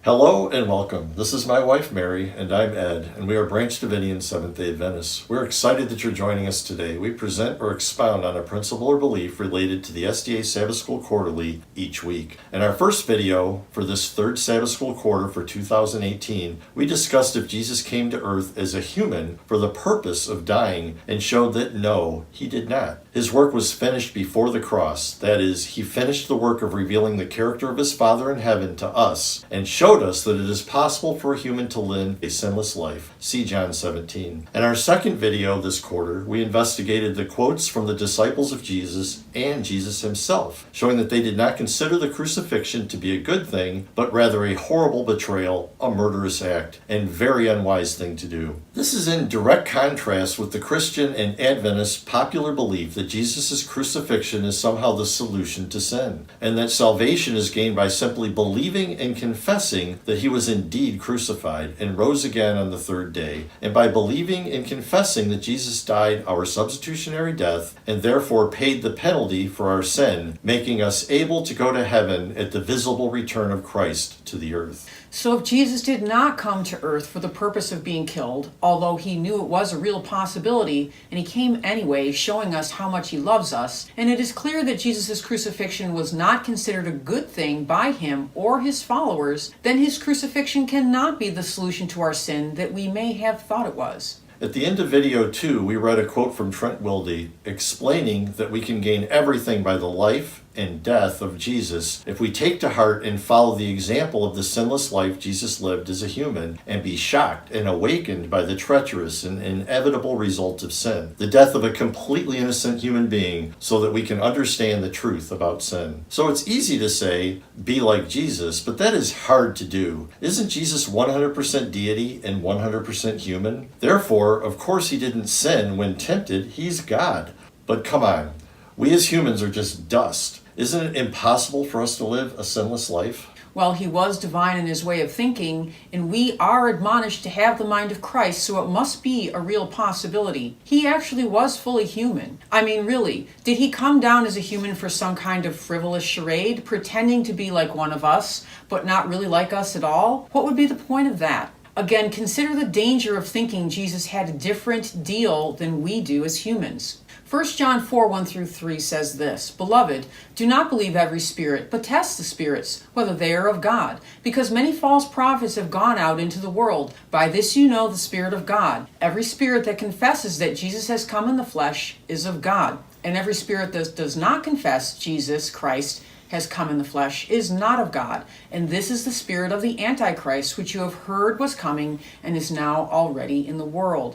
Hello and welcome. This is my wife Mary and I'm Ed, and we are Branch Davidian Seventh-Day Adventists. We're excited that you're joining us today. We present or expound on a principle or belief related to the SDA Sabbath School Quarterly each week. In our first video for this third Sabbath School quarter for 2018, we discussed if Jesus came to earth as a human for the purpose of dying and showed that no, he did not. His work was finished before the cross. That is, he finished the work of revealing the character of his Father in heaven to us and showed us that it is possible for a human to live a sinless life. See John 17. In our second video this quarter, we investigated the quotes from the disciples of Jesus and Jesus himself, showing that they did not consider the crucifixion to be a good thing, but rather a horrible betrayal, a murderous act, and very unwise thing to do. This is in direct contrast with the Christian and Adventist popular belief that Jesus' crucifixion is somehow the solution to sin, and that salvation is gained by simply believing and confessing that he was indeed crucified and rose again on the third day, and by believing and confessing that Jesus died our substitutionary death and therefore paid the penalty for our sin, making us able to go to heaven at the visible return of Christ to the earth. So if Jesus did not come to earth for the purpose of being killed, although he knew it was a real possibility, and he came anyway, showing us how much he loves us, and it is clear that Jesus' crucifixion was not considered a good thing by him or his followers, then his crucifixion cannot be the solution to our sin that we may have thought it was. At the end of video 2, we read a quote from Trent Wilde explaining that we can gain everything by the life and death of Jesus if we take to heart and follow the example of the sinless life Jesus lived as a human and be shocked and awakened by the treacherous and inevitable result of sin, the death of a completely innocent human being, so that we can understand the truth about sin. So it's easy to say, be like Jesus, but that is hard to do. Isn't Jesus 100% deity and 100% human? Therefore, of course he didn't sin when tempted. He's God. But come on, we as humans are just dust. Isn't it impossible for us to live a sinless life? Well, he was divine in his way of thinking, and we are admonished to have the mind of Christ, so it must be a real possibility. He actually was fully human. I mean, really, did he come down as a human for some kind of frivolous charade, pretending to be like one of us, but not really like us at all? What would be the point of that? Again, consider the danger of thinking Jesus had a different deal than we do as humans. 1 John 4:1-3 says this, "Beloved, do not believe every spirit, but test the spirits, whether they are of God, because many false prophets have gone out into the world. By this you know the Spirit of God. Every spirit that confesses that Jesus has come in the flesh is of God, and every spirit that does not confess Jesus Christ has come in the flesh is not of God. And this is the spirit of the Antichrist, which you have heard was coming and is now already in the world."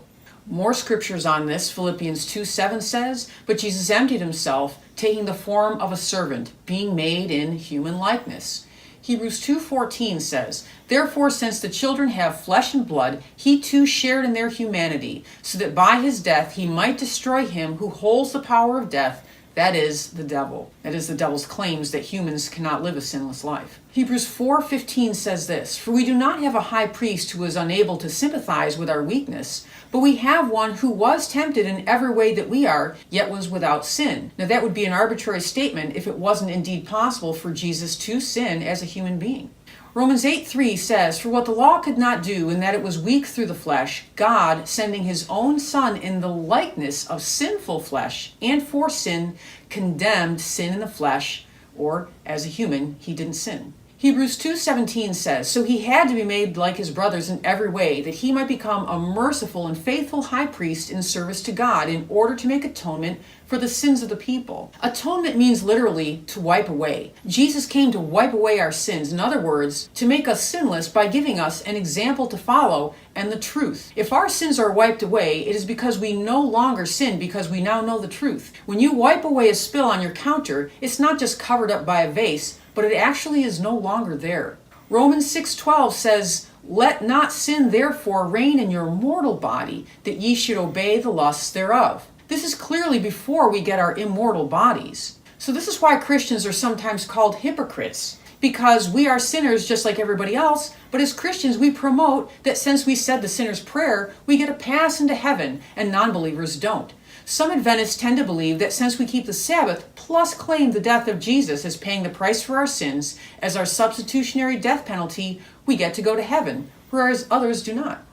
More scriptures on this. Philippians 2:7 says, "But Jesus emptied himself, taking the form of a servant, being made in human likeness." Hebrews 2:14 says, "Therefore, since the children have flesh and blood, he too shared in their humanity, so that by his death he might destroy him who holds the power of death, that is, the devil." That is, the devil's claims that humans cannot live a sinless life. Hebrews 4:15 says this, "For we do not have a high priest who is unable to sympathize with our weakness, but we have one who was tempted in every way that we are, yet was without sin." Now that would be an arbitrary statement if it wasn't indeed possible for Jesus to sin as a human being. Romans 8:3 says, "For what the law could not do, in that it was weak through the flesh, God, sending his own Son in the likeness of sinful flesh, and for sin, condemned sin in the flesh," or as a human, he didn't sin. Hebrews 2:17 says, "So he had to be made like his brothers in every way, that he might become a merciful and faithful high priest in service to God, in order to make atonement for the sins of the people." Atonement means literally to wipe away. Jesus came to wipe away our sins. In other words, to make us sinless by giving us an example to follow and the truth. If our sins are wiped away, it is because we no longer sin, because we now know the truth. When you wipe away a spill on your counter, it's not just covered up by a vase, but it actually is no longer there. Romans 6:12 says, "Let not sin therefore reign in your mortal body, that ye should obey the lusts thereof." This is clearly before we get our immortal bodies. So this is why Christians are sometimes called hypocrites, because we are sinners just like everybody else, but as Christians we promote that since we said the sinner's prayer, we get a pass into heaven, and non-believers don't. Some Adventists tend to believe that since we keep the Sabbath plus claim the death of Jesus as paying the price for our sins as our substitutionary death penalty, We get to go to heaven, whereas others do not.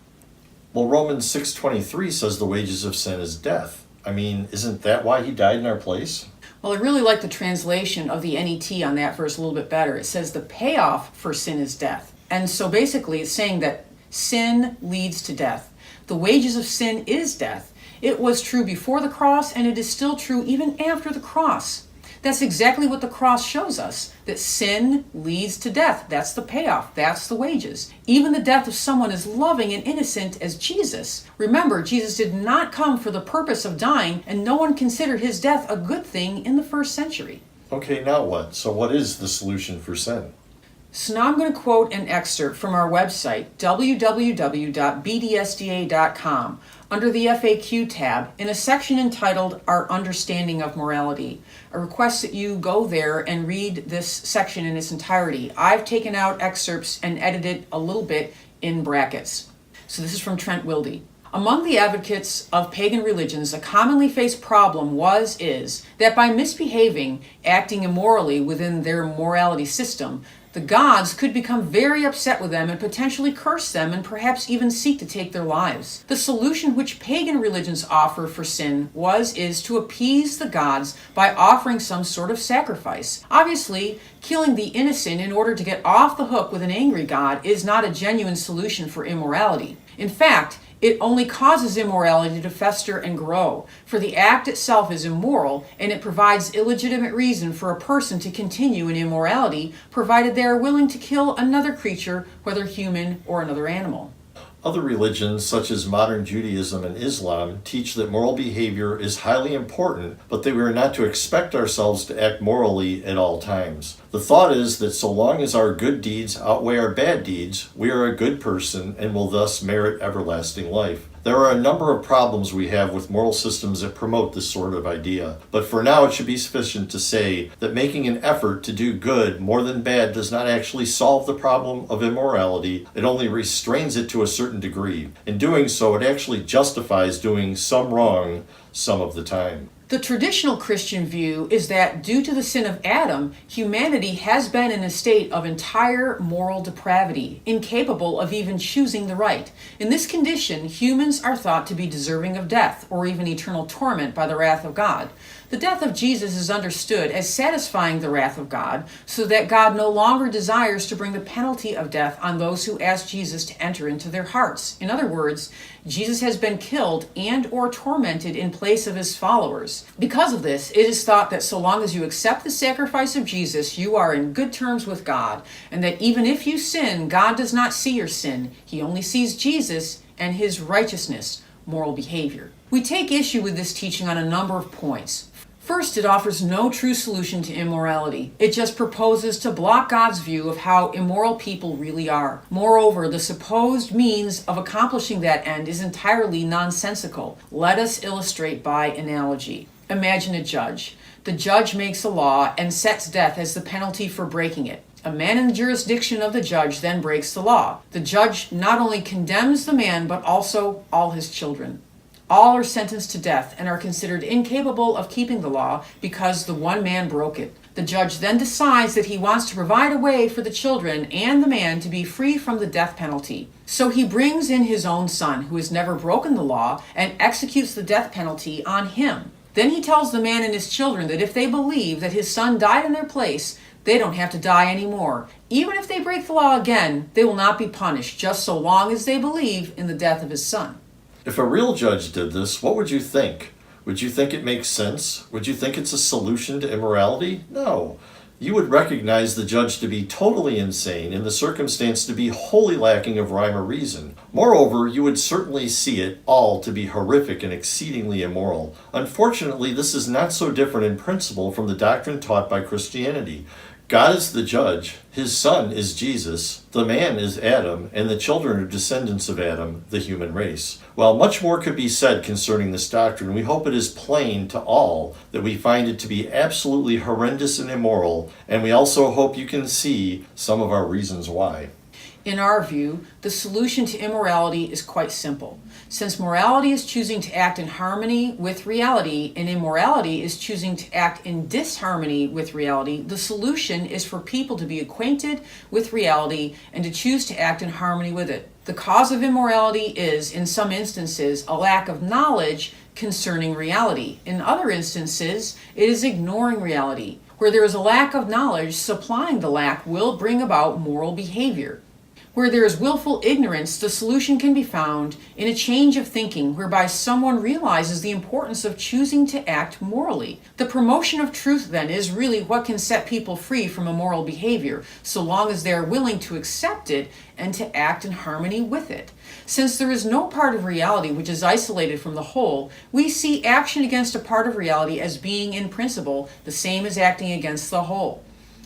Well, Romans 6:23 says the wages of sin is death. I mean, isn't that why he died in our place? Well, I really like the translation of the NET on that verse a little bit better. It says the payoff for sin is death. And so basically it's saying that sin leads to death. The wages of sin is death. It was true before the cross, and it is still true even after the cross. That's exactly what the cross shows us, that sin leads to death. That's the payoff. That's the wages. Even the death of someone as loving and innocent as Jesus. Remember, Jesus did not come for the purpose of dying, and no one considered his death a good thing in the first century. Okay, now what? So what is the solution for sin? So now I'm going to quote an excerpt from our website, www.bdsda.com, under the FAQ tab, in a section entitled Our Understanding of Morality. I request that you go there and read this section in its entirety. I've taken out excerpts and edited a little bit in brackets. So this is from Trent Wilde. Among the advocates of pagan religions, a commonly faced problem is that by misbehaving, acting immorally within their morality system, the gods could become very upset with them and potentially curse them and perhaps even seek to take their lives. The solution which pagan religions offer for sin is to appease the gods by offering some sort of sacrifice. Obviously, killing the innocent in order to get off the hook with an angry god is not a genuine solution for immorality. In fact, it only causes immorality to fester and grow, for the act itself is immoral, and it provides illegitimate reason for a person to continue in immorality, provided they are willing to kill another creature, whether human or another animal. Other religions, such as modern Judaism and Islam, teach that moral behavior is highly important, but that we are not to expect ourselves to act morally at all times. The thought is that so long as our good deeds outweigh our bad deeds, we are a good person and will thus merit everlasting life. There are a number of problems we have with moral systems that promote this sort of idea, but for now it should be sufficient to say that making an effort to do good more than bad does not actually solve the problem of immorality. It only restrains it to a certain degree. In doing so, it actually justifies doing some wrong some of the time. The traditional Christian view is that due to the sin of Adam, humanity has been in a state of entire moral depravity, incapable of even choosing the right. In this condition, humans are thought to be deserving of death or even eternal torment by the wrath of God. The death of Jesus is understood as satisfying the wrath of God, so that God no longer desires to bring the penalty of death on those who ask Jesus to enter into their hearts. In other words, Jesus has been killed and or tormented in place of his followers. Because of this, it is thought that so long as you accept the sacrifice of Jesus, you are in good terms with God, and that even if you sin, God does not see your sin. He only sees Jesus and his righteousness, moral behavior. We take issue with this teaching on a number of points. First, it offers no true solution to immorality. It just proposes to block God's view of how immoral people really are. Moreover, the supposed means of accomplishing that end is entirely nonsensical. Let us illustrate by analogy. Imagine a judge. The judge makes a law and sets death as the penalty for breaking it. A man in the jurisdiction of the judge then breaks the law. The judge not only condemns the man, but also all his children. All are sentenced to death and are considered incapable of keeping the law because the one man broke it. The judge then decides that he wants to provide a way for the children and the man to be free from the death penalty. So he brings in his own son, who has never broken the law, and executes the death penalty on him. Then he tells the man and his children that if they believe that his son died in their place, they don't have to die anymore. Even if they break the law again, they will not be punished, just so long as they believe in the death of his son. If a real judge did this, what would you think? Would you think it makes sense? Would you think it's a solution to immorality? No. You would recognize the judge to be totally insane and the circumstance to be wholly lacking of rhyme or reason. Moreover, you would certainly see it all to be horrific and exceedingly immoral. Unfortunately, this is not so different in principle from the doctrine taught by Christianity. God is the judge, his son is Jesus, the man is Adam, and the children are descendants of Adam, the human race. While much more could be said concerning this doctrine, we hope it is plain to all that we find it to be absolutely horrendous and immoral, and we also hope you can see some of our reasons why. In our view, the solution to immorality is quite simple. Since morality is choosing to act in harmony with reality and immorality is choosing to act in disharmony with reality, the solution is for people to be acquainted with reality and to choose to act in harmony with it. The cause of immorality is, in some instances, a lack of knowledge concerning reality. In other instances, it is ignoring reality. Where there is a lack of knowledge, supplying the lack will bring about moral behavior. Where there is willful ignorance, the solution can be found in a change of thinking whereby someone realizes the importance of choosing to act morally. The promotion of truth, then, is really what can set people free from immoral behavior, so long as they are willing to accept it and to act in harmony with it. Since there is no part of reality which is isolated from the whole, we see action against a part of reality as being, in principle, the same as acting against the whole.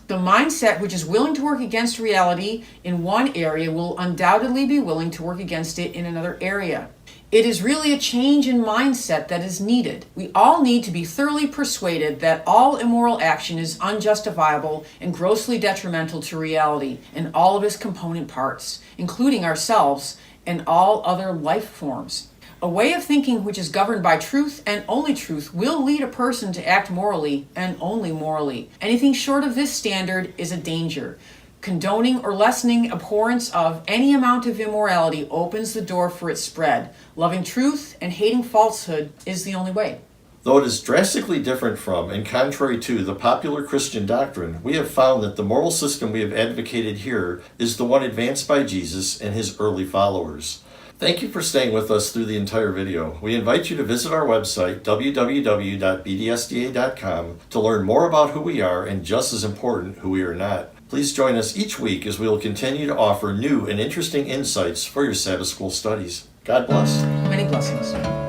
The mindset which is willing to work against reality in one area will undoubtedly be willing to work against it in another area. It is really a change in mindset that is needed. We all need to be thoroughly persuaded that all immoral action is unjustifiable and grossly detrimental to reality and all of its component parts, including ourselves and all other life forms. A way of thinking which is governed by truth and only truth will lead a person to act morally and only morally. Anything short of this standard is a danger. Condoning or lessening abhorrence of any amount of immorality opens the door for its spread. Loving truth and hating falsehood is the only way. Though it is drastically different from and contrary to the popular Christian doctrine, we have found that the moral system we have advocated here is the one advanced by Jesus and his early followers. Thank you for staying with us through the entire video. We invite you to visit our website, www.bdsda.com, to learn more about who we are and, just as important, who we are not. Please join us each week as we will continue to offer new and interesting insights for your Sabbath School studies. God bless. Many blessings.